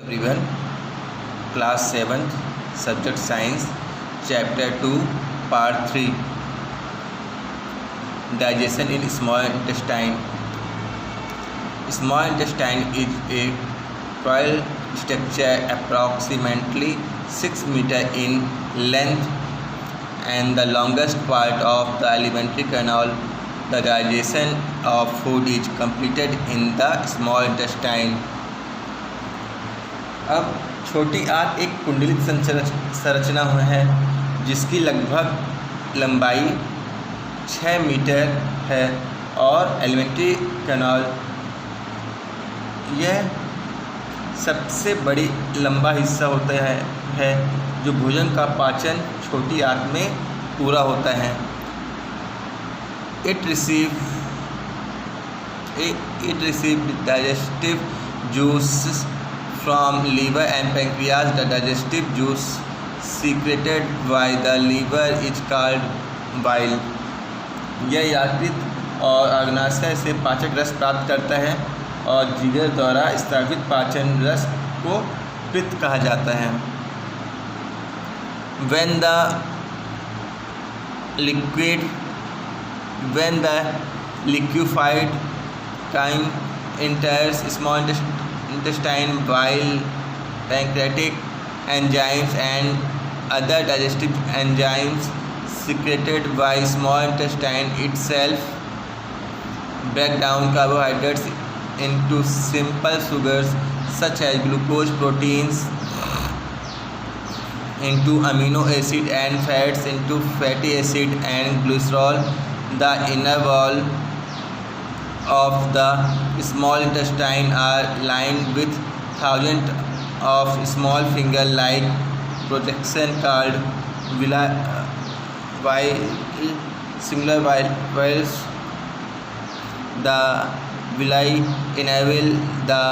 everyone, class 7th, subject science, chapter 2, part 3, digestion in small intestine. Small intestine is a coiled structure approximately 6 meters in length and the longest part of the alimentary canal. The digestion of food is completed in the small intestine. अब छोटी आंत एक कुंडलित संरचना है जिसकी लगभग लंबाई 6 metre है और एलिमेंट्री कैनाल यह सबसे बड़ी लंबा हिस्सा होता है जो भोजन का पाचन छोटी आंत में पूरा होता है। It receive digestive juice from liver and pancreas. The digestive juice secreted by the liver is called bile. यह यकृत और अग्नाशय से पाचक रस प्राप्त करता है और जिगर द्वारा स्रावित पाचन रस को पित्त कहा जाता है। When the liquefied chyme enters small intestine, bile, pancreatic enzymes and other digestive enzymes secreted by small intestine itself break down carbohydrates into simple sugars such as glucose, proteins into amino acid and fats into fatty acid and glycerol. The inner wall of the small intestine are lined with thousands of small finger-like projections called singular villi. The villi enable the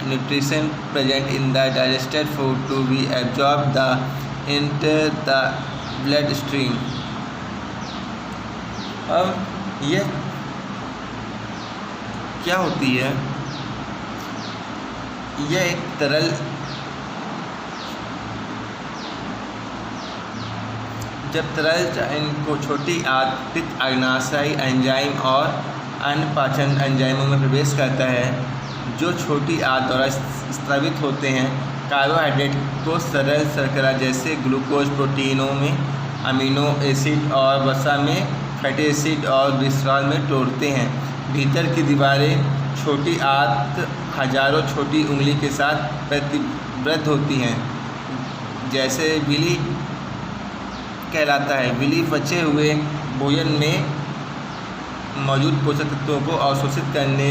nutrition present in the digested food to be absorbed into the bloodstream. अब यह क्या होती है? यह एक तरल को छोटी आंत, पित्त, अग्नाशय एंजाइम और अन्य पाचन एंजाइमों में प्रवेश करता है जो छोटी आंत द्वारा स्रावित होते हैं। कार्बोहाइड्रेट को सरल शर्करा जैसे ग्लूकोज, प्रोटीनों में अमीनो एसिड और वसा में फैटी एसिड और ग्लिसरॉल में तोड़ते हैं। भीतर की दीवारें छोटी आंत हजारों छोटी उंगली के साथ प्रतिबद्ध होती हैं जैसे विली कहलाता है। विली बचे हुए भोजन में मौजूद पोषक तत्वों को अवशोषित करने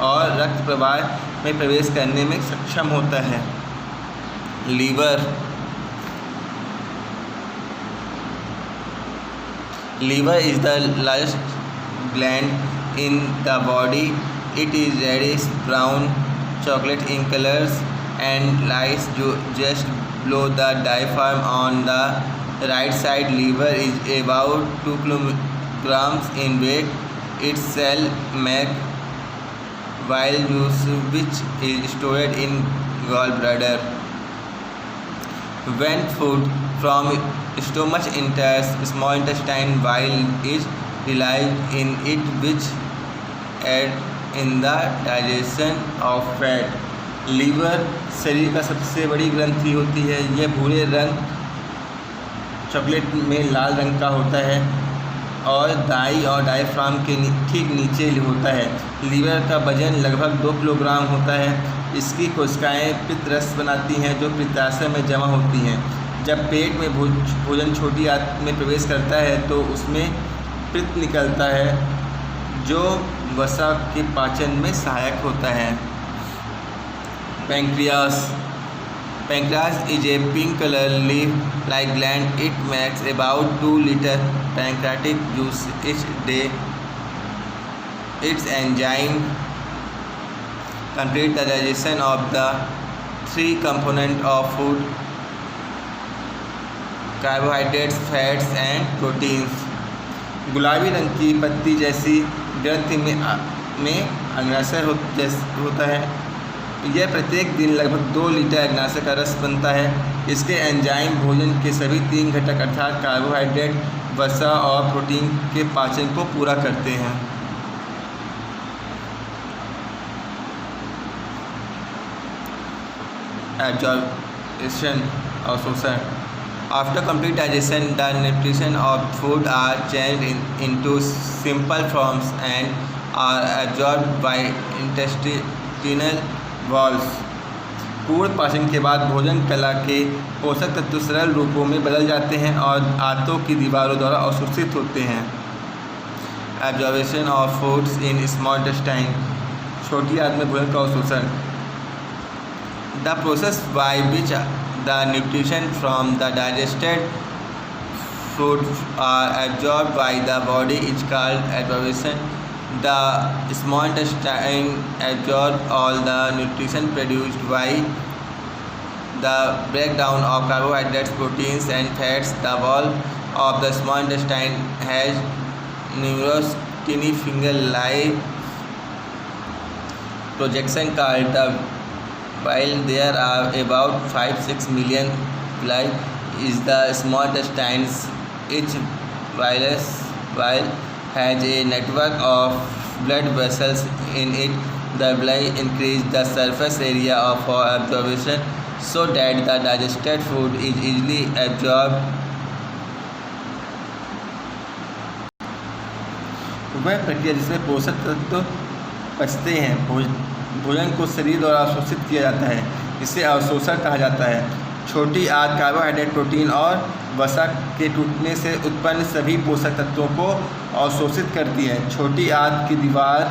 और रक्त प्रवाह में प्रवेश करने में सक्षम होता है। Liver is the largest gland in the body. It is reddish brown chocolate in colors and lies just below the diaphragm on the right side. Liver is about 2 kilograms in weight. Its cell make bile juice which is stored in gallbladder. When food from stomach enters small intestine, bile is released in it which aid in the digestion of fat. Liver शरीर का सबसे बड़ी ग्रंथि होती है। यह भूरे रंग चॉकलेट में लाल रंग का होता है और दाई और डायफ्राम के ठीक नीचे होता है। लीवर का वजन लगभग 2 किलोग्राम होता है। इसकी कोशिकाएं पित्त रस बनाती हैं जो पित्ताशय में जमा होती हैं। जब पेट में भोजन छोटी आंत में प्रवेश करता है तो उसमें पित्त निकलता है जो वसा के पाचन में सहायक होता है। Pancreas is a pink color leaf-like gland. It makes about 2 liters pancreatic juice each day. Its enzyme complete the digestion of the 3 components of food: carbohydrates, fats and proteins. गुलाबी रंग की पत्ती जैसी ग्रंथि में अग्नाशय होता है यह प्रत्येक दिन लगभग 2 लीटर अग्नाशय का रस बनता है। इसके एंजाइम भोजन के सभी 3 घटक अर्थात कार्बोहाइड्रेट, वसा और प्रोटीन के पाचन को पूरा करते हैं। एब्जॉर्प्शन और शोषण। After complete digestion, the nutrition of food are changed into simple forms and are absorbed by intestinal walls. पूर्ण पाचन के बाद भोजन कला के पोषक तत्व सरल रूपों में बदल जाते हैं और आंतों की दीवारों द्वारा अवशोषित होते हैं। Absorption of foods in small intestine, छोटी आंत में भोजन का अवशोषण। The process by which the nutrition from the digested food are absorbed by the body is called absorption. The small intestine absorbs all the nutrition produced by the breakdown of carbohydrates, proteins and fats. The wall of the small intestine has numerous tiny finger-like projections called the while there are about 5-6 million villi is the small intestines. Each villi has a network of blood vessels in it. The villi increase the surface area for absorption so that the digested food is easily absorbed. वह प्रक्रिया जिसमें पोषक तत्व पचते हैं, भोजन को शरीर द्वारा अवशोषित किया जाता है, इसे अवशोषण कहा जाता है। छोटी आंत कार्बोहाइड्रेट, प्रोटीन और वसा के टूटने से उत्पन्न सभी पोषक तत्वों को अवशोषित करती है। छोटी आंत की दीवार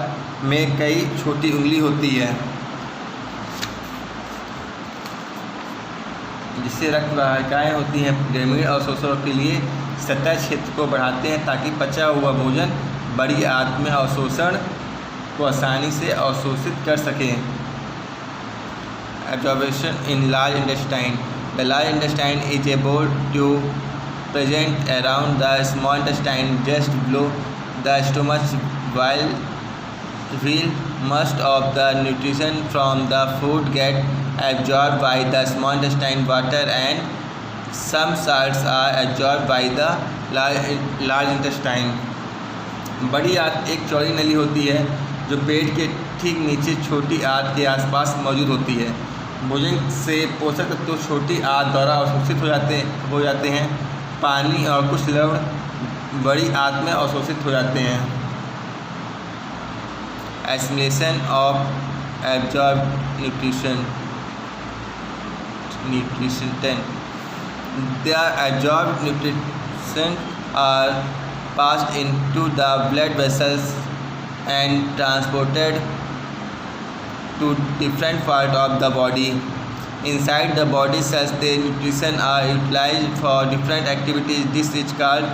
में कई छोटी उंगली होती है जिससे रक्त वाहिकाएँ होती हैं। ग्रामीण अवशोषण के लिए सतह क्षेत्र को बढ़ाते हैं ताकि पचा हुआ भोजन बड़ी आंत में अवशोषण को आसानी से अवशोषित कर सकें। Absorption in large intestine. The large intestine is able to present around the small intestine just below the stomach. While most of the nutrition from the food get absorbed by the small intestine, water and some salts are absorbed by the large intestine. बड़ी आंत एक चौड़ी नली होती है जो पेट के ठीक नीचे छोटी आंत के आसपास मौजूद होती है। भोजन से पोषक तत्व छोटी आंत द्वारा अवशोषित हो जाते हैं। पानी और कुछ लवण बड़ी आंत में अवशोषित हो जाते हैं। Assimilation of absorbed nutrition. The absorbed nutrition are passed into the blood vessels and transported to different parts of the body. Inside the body cells, the nutrition are utilized for different activities. This is called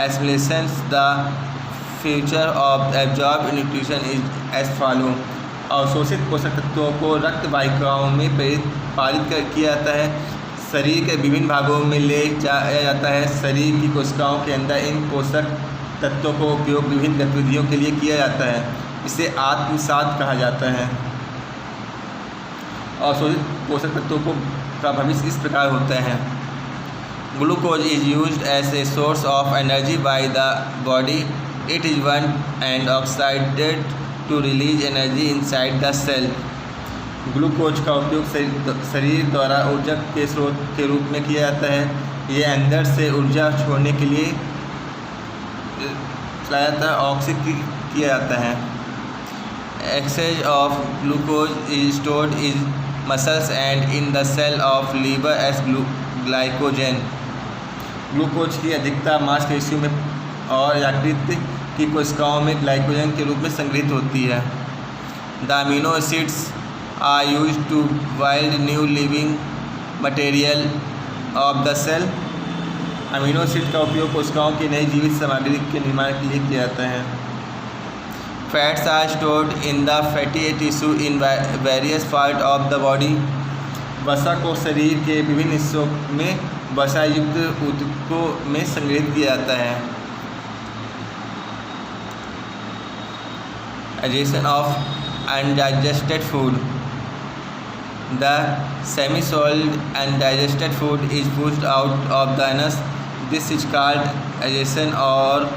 assimilation. The future of absorbed nutrition is as follows. अवशोषित पोषक तत्वों को रक्त वाहिकाओं में पारित किया जाता है, शरीर के विभिन्न भागों में ले जाया जाता है। शरीर की कोशिकाओं के अंदर इन पोषक तत्वों को उपयोग विभिन्न गतिविधियों के लिए किया जाता है। इसे आत्मसात कहा जाता है। अवशोषित पोषक तत्वों का भविष्य इस प्रकार होता है। Glucose is used as a source of energy by the body. It is burned and oxidised to release energy inside the cell. Glucose का उपयोग शरीर द्वारा ऊर्जा के स्रोत के रूप में किया जाता है। यह अंदर से ऊर्जा छोड़ने के लिए चलाया जाता है, ऑक्सीजन किया जाता है। Excess of glucose is stored in muscles and in the cell of liver as glycogen. Glucose की अधिकता मांसपेशियों में और यकृत की कोशिकाओं में ग्लाइकोजन के रूप में संग्रहित होती है. The amino acids are used to build new living material of the cell. Amino acid का उपयोग कोशिकाओं की नई जीवित सामग्री के निर्माण के लिए किया जाता है. Fats are stored in the fatty tissue in various part of the body. वसा को शरीर के विभिन्न हिस्सों में वसा युक्त ऊतकों में संग्रहित किया जाता है. Digestion of undigested food. The semi-solid undigested food is pushed out of the anus. This is called digestion or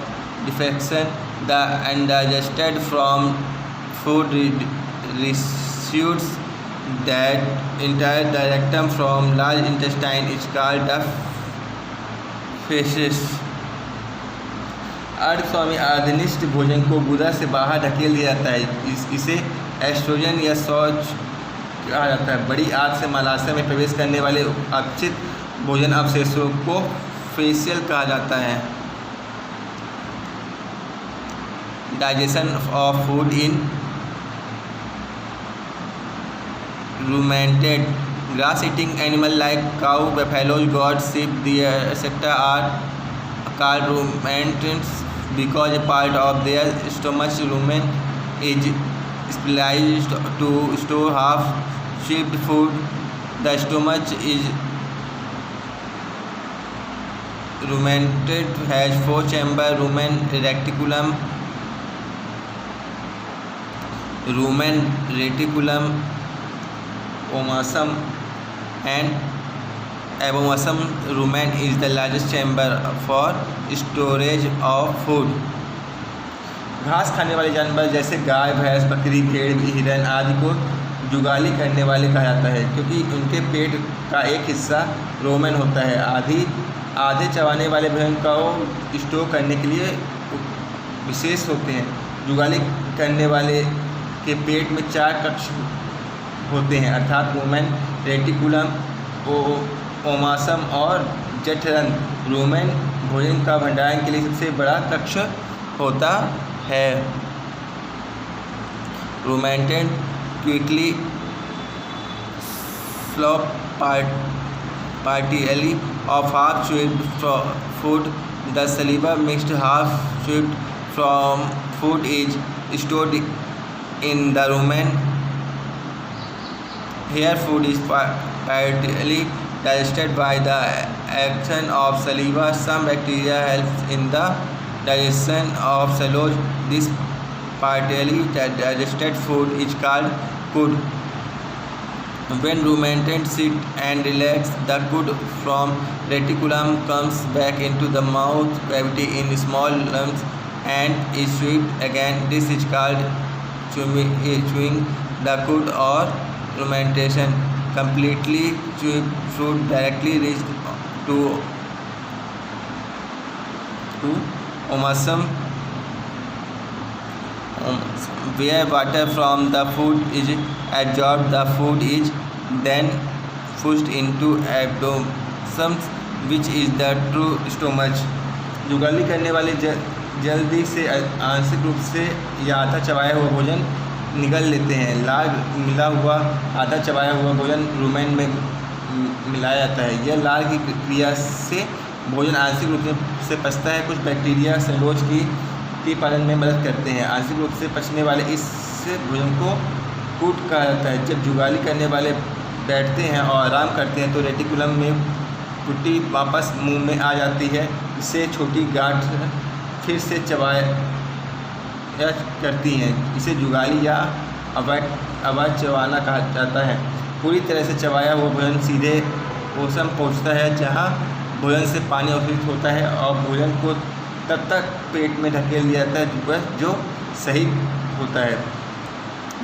defecation. The undigested from food residues that enter the rectum from large intestine is called the feces. अर्धस्वामी अर्धनिष्ठ भोजन को गुदा से बाहर धकेल दिया जाता है। इसे एस्ट्रोजन या शौच कहा जाता है। बड़ी आंत से मलाशय में प्रवेश करने वाले अपचित भोजन अवशेषों को फेसियल कहा जाता है। Digestion of food in ruminant grass eating animal like cow, buffalo, goat, sheep, deer, etc. are called ruminants because a part of their stomach rumen is spliced to store half-chewed food. The stomach is rumenant has 4 chambers: rumen reticulum, rumen reticulum, omasum and abomasum. Rumen is the largest chamber for storage of food. घास खाने वाले जानवर जैसे गाय, भैंस, बकरी, भेड़, हिरन आदि को जुगाली करने वाले कहा जाता है क्योंकि उनके पेट का एक हिस्सा रोमन होता है। आधे चबाने वाले भोजन को स्टोर करने के लिए विशेष होते हैं। जुगाली करने वाले के पेट में 4 कक्ष होते हैं अर्थात रूमेन, रेटिकुलम, ओमासम और जठरंध्र। रूमेन भोजन का भंडारण के लिए सबसे बड़ा कक्ष होता है। रूमेंटेड quickly swallow partially of half-chewed food. The saliva mixed half-chewed from food is stored in the rumen. Here food is partially digested by the action of saliva. Some bacteria helps in the digestion of cellulose. This partially digested food is called cud. When ruminants sit and relax, the cud from reticulum comes back into the mouth cavity in small lumps and is swept again. This is called chewing the cud or rumination. Completely chewed food directly reached to omasum, where water from the food is absorbed. The food is then pushed into abdomen, which is the true stomach. जुगाली करने वाले जल्दी से आंशिक रूप से या आधा चबाया हुआ भोजन निगल लेते हैं। लाल मिला हुआ आधा चबाया हुआ भोजन रूमेन में मिलाया जाता है। यह लाल की क्रिया से भोजन आंशिक रूप से पचता है। कुछ बैक्टीरिया सेलुलोज की पालन में मदद करते हैं। आंशिक रूप से पचने वाले इस भोजन को कूट कहा जाता है। जब जुगाली करने वाले बैठते हैं और आराम करते हैं तो रेटिकुलम में कुटी वापस मुंह में आ जाती है। इससे छोटी गांठ फिर से चबाया करती हैं। इसे जुगाली या आवाज़ चबाना कहा जाता है। पूरी तरह से चबाया हुआ भोजन सीधे ओसम पहुँचता है जहाँ भोजन से पानी अवशोषित होता है और भोजन को तब तक पेट में धकेल दिया जाता है जो सही होता है।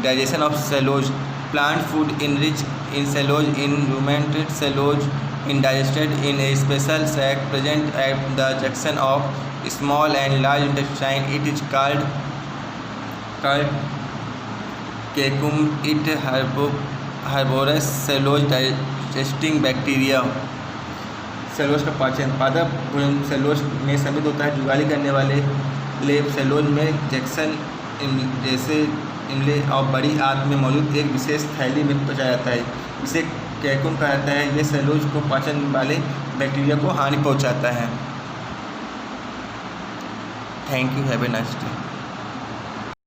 Digestion of cellulose. Plant food enrich in cellulose in ruminant cellulose indigested in a special sac present at the junction of small and large intestine. It is called cecum. It harbors cellulose digesting bacteria. Cellulose का पाचन पादप भोजन cellulose में सम्मिलित होता है। जुगाली करने वाले लेब सेलुलोज में जैक्सन जैसे इमले और बड़ी आंत में मौजूद एक विशेष थैली में पचाया जाता है। इसे कैकुम कहा जाता है। यह सेलुलोज को पाचन वाले बैक्टीरिया को हानि पहुंचाता है। Thank you, have a nice day.